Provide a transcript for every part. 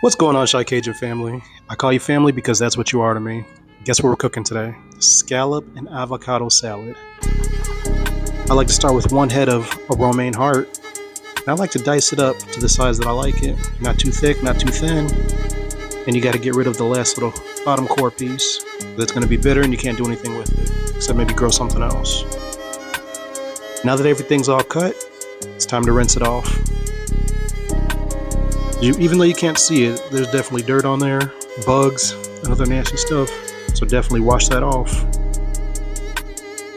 What's going on, Shy Cajun family? I call you family because that's what you are to me. Guess what we're cooking today? Scallop and avocado salad. I like to start with one head of a romaine heart, and I like to dice it up to the size that I like it. Not too thick, not too thin, and you got to get rid of the last little bottom core piece. That's going to be bitter and you can't do anything with it, except maybe grow something else. Now that everything's all cut, it's time to rinse it off. Even though you can't see it, there's definitely dirt on there, bugs, and other nasty stuff, so definitely wash that off.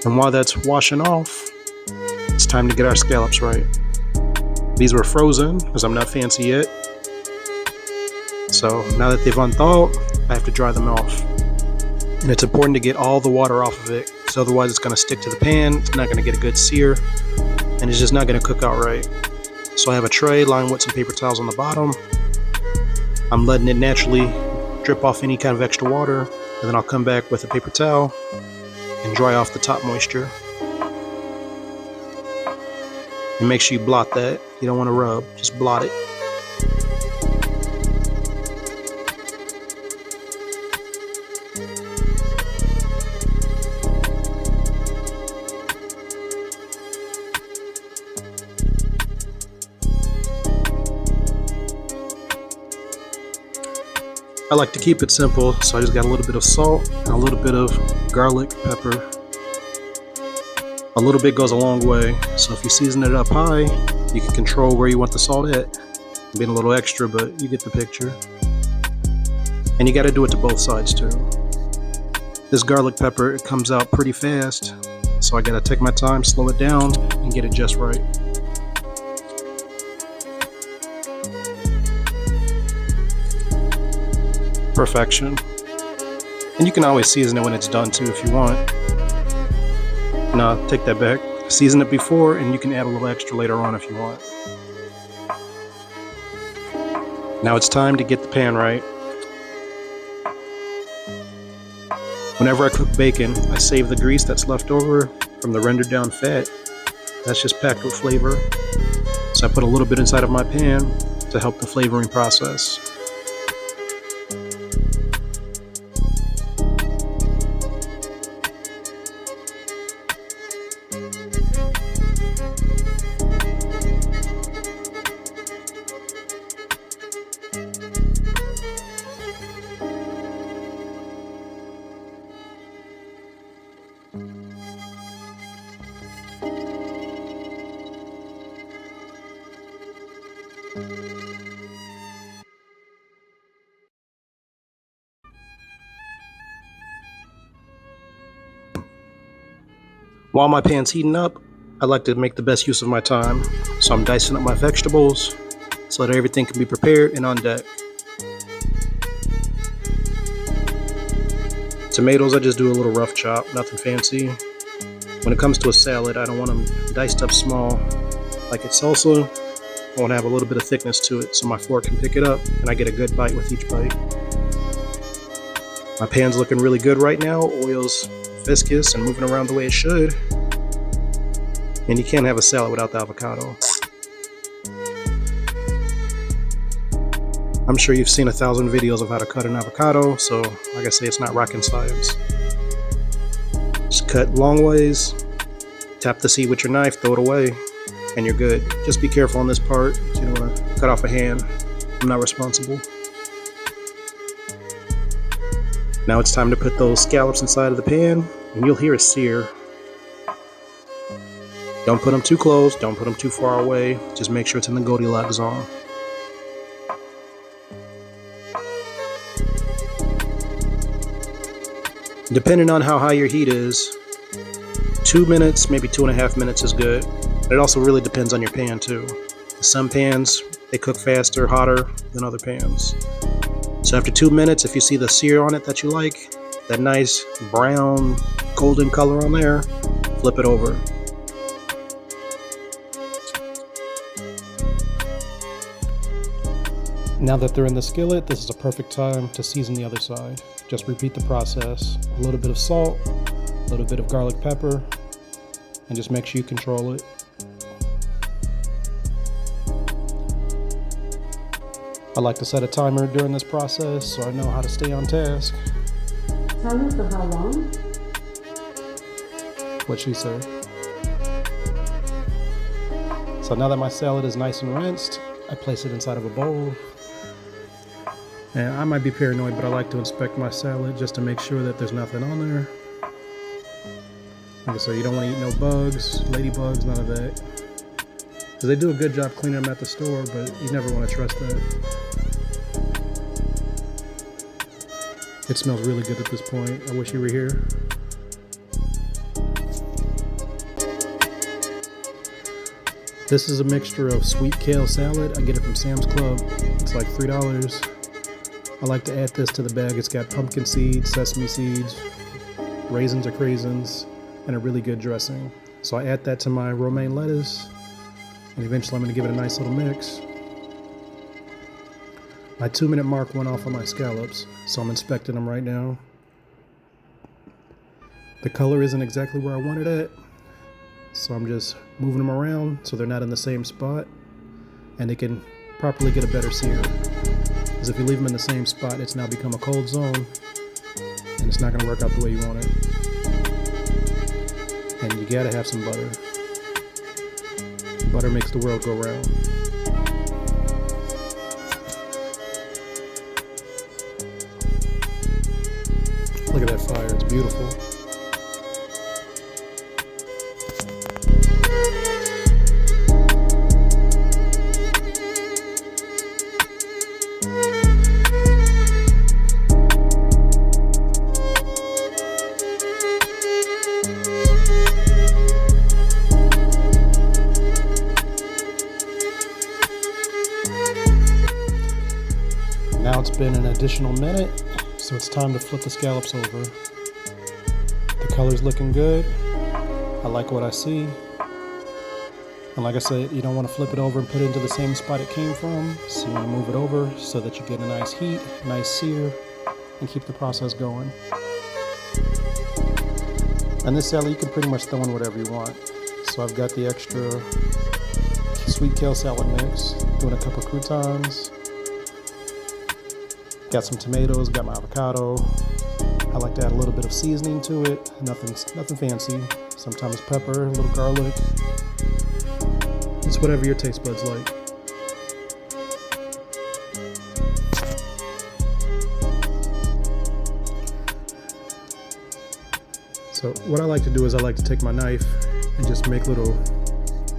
And while that's washing off, it's time to get our scallops right. These were frozen, because I'm not fancy yet. So now that they've unthawed, I have to dry them off. And it's important to get all the water off of it, because otherwise it's going to stick to the pan, it's not going to get a good sear, and it's just not going to cook out right. So I have a tray lined with some paper towels on the bottom. I'm letting it naturally drip off any kind of extra water, and then I'll come back with a paper towel and dry off the top moisture. And make sure you blot that. You don't want to rub, just blot it. I like to keep it simple, so I just got a little bit of salt and a little bit of garlic pepper. A little bit goes a long way, so if you season it up high, you can control where you want the salt at. I'm being a little extra, but you get the picture. And you got to do it to both sides too. This garlic pepper, it comes out pretty fast, so I got to take my time, slow it down, and get it just right. Perfection. And you can always season it when it's done too if you want. No, take that back. Season it before and you can add a little extra later on if you want. Now it's time to get the pan right. Whenever I cook bacon, I save the grease that's left over from the rendered down fat. That's just packed with flavor. So I put a little bit inside of my pan to help the flavoring process. While my pan's heating up, I like to make the best use of my time. So I'm dicing up my vegetables so that everything can be prepared and on deck. Tomatoes, I just do a little rough chop, nothing fancy. When it comes to a salad, I don't want them diced up small. Like it's salsa, I want to have a little bit of thickness to it so my fork can pick it up and I get a good bite with each bite. My pan's looking really good right now. Oil's viscous and moving around the way it should. And you can't have a salad without the avocado. I'm sure you've seen 1,000 videos of how to cut an avocado, so like I say, it's not rocket science. Just cut long ways, tap the seed with your knife, throw it away, and you're good. Just be careful on this part. You don't want to cut off a hand. I'm not responsible. Now it's time to put those scallops inside of the pan, and you'll hear a sear. Don't put them too close, don't put them too far away, just make sure it's in the Goldilocks zone. Depending on how high your heat is, 2 minutes, maybe 2.5 minutes is good. But it also really depends on your pan too. Some pans, they cook faster, hotter than other pans. So after 2 minutes, if you see the sear on it that you like, that nice brown, golden color on there, flip it over. Now that they're in the skillet, this is a perfect time to season the other side. Just repeat the process. A little bit of salt, a little bit of garlic pepper, and just make sure you control it. I like to set a timer during this process so I know how to stay on task. Timer for how long? What she said. So now that my salad is nice and rinsed, I place it inside of a bowl. And I might be paranoid, but I like to inspect my salad just to make sure that there's nothing on there. Okay, so you don't want to eat no bugs, ladybugs, none of that. Because they do a good job cleaning them at the store, but you never want to trust that. It smells really good at this point. I wish you were here. This is a mixture of sweet kale salad. I get it from Sam's Club. It's like $3. I like to add this to the bag. It's got pumpkin seeds, sesame seeds, raisins or craisins, and a really good dressing. So I add that to my romaine lettuce, and eventually I'm going to give it a nice little mix. My 2-minute mark went off on my scallops, so I'm inspecting them right now. The color isn't exactly where I want it at, so I'm just moving them around so they're not in the same spot and they can properly get a better sear. Because if you leave them in the same spot, it's now become a cold zone and it's not going to work out the way you want it. And you gotta have some butter. Butter makes the world go round. Look at that fire, it's beautiful. Now it's been an additional minute, so it's time to flip the scallops over. The color's looking good. I like what I see. And like I said, you don't want to flip it over and put it into the same spot it came from. So you want to move it over so that you get a nice heat, nice sear, and keep the process going. And this salad, you can pretty much throw in whatever you want. So I've got the extra sweet kale salad mix, doing a couple croutons. Got some tomatoes, got my avocado. I like to add a little bit of seasoning to it. Nothing fancy. Sometimes pepper, a little garlic. It's whatever your taste buds like. So what I like to do is I like to take my knife and just make little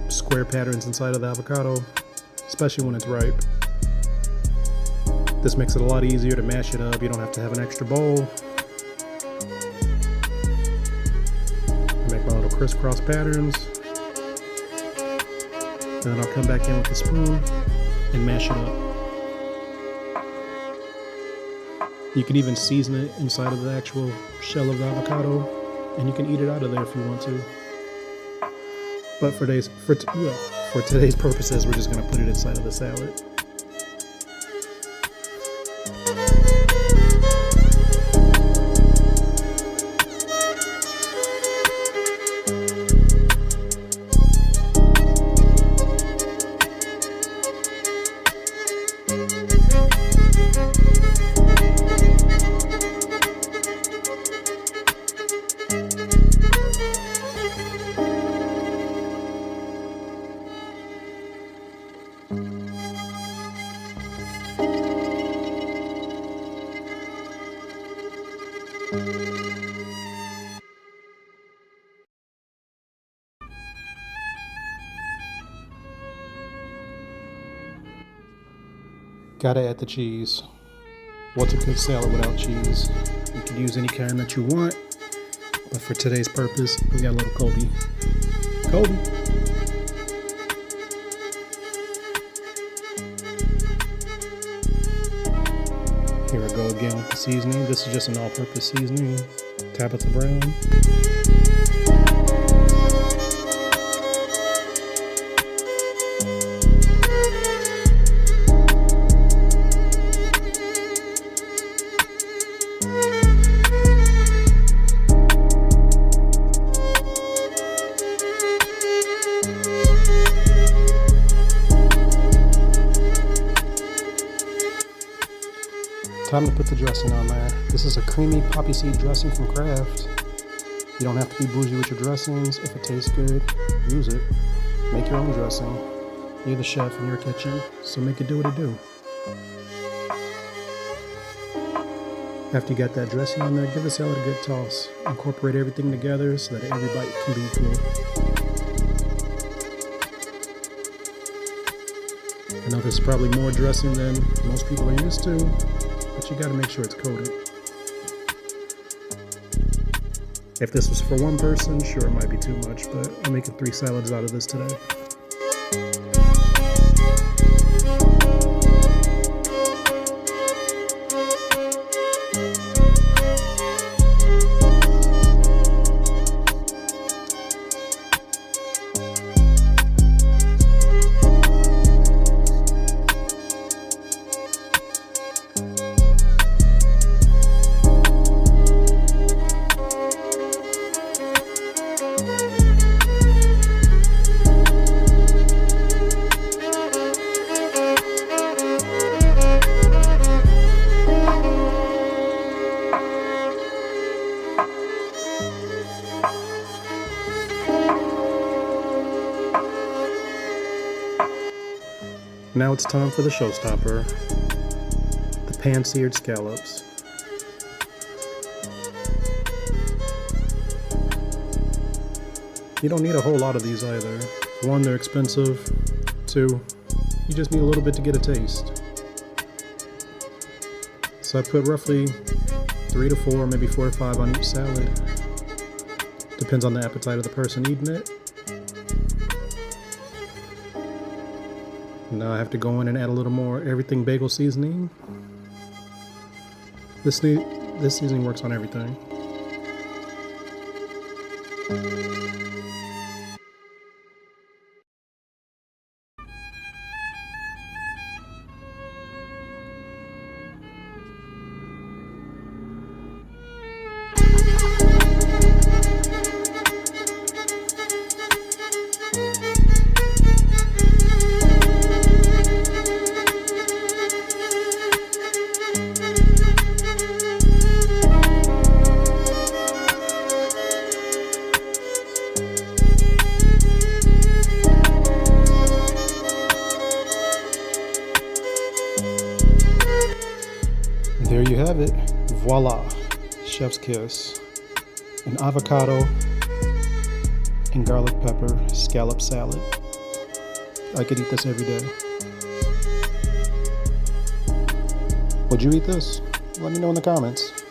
square patterns inside of the avocado, especially when it's ripe. This makes it a lot easier to mash it up. You don't have to have an extra bowl. Make my little crisscross patterns. And then I'll come back in with the spoon and mash it up. You can even season it inside of the actual shell of the avocado, and you can eat it out of there if you want to. But for today's purposes, we're just going to put it inside of the salad. Gotta add the cheese. What's a good salad without cheese? You can use any kind that you want, but for today's purpose, we got a little Kobe. Kobe. Here I go again with the seasoning. This is just an all-purpose seasoning. Tabitha Brown. Time to put the dressing on there. This is a creamy poppy seed dressing from Kraft. You don't have to be bougie with your dressings. If it tastes good, use it. Make your own dressing. You're the chef in your kitchen, so make it do what it do. After you got that dressing on there, give the salad a good toss. Incorporate everything together so that every bite can be equal. I know there's probably more dressing than most people are used to, but you gotta make sure it's coated. If this was for one person, sure, it might be too much, but I'm making 3 salads out of this today. Now it's time for the showstopper, the pan-seared scallops. You don't need a whole lot of these either. 1, they're expensive. 2, you just need a little bit to get a taste. So I put roughly 3 to 4, maybe 4 to 5 on each salad. Depends on the appetite of the person eating it. Now I have to go in and add a little more everything bagel seasoning. This seasoning works on everything. There you have it. Voila. Chef's kiss. An avocado and garlic pepper scallop salad. I could eat this every day. Would you eat this? Let me know in the comments.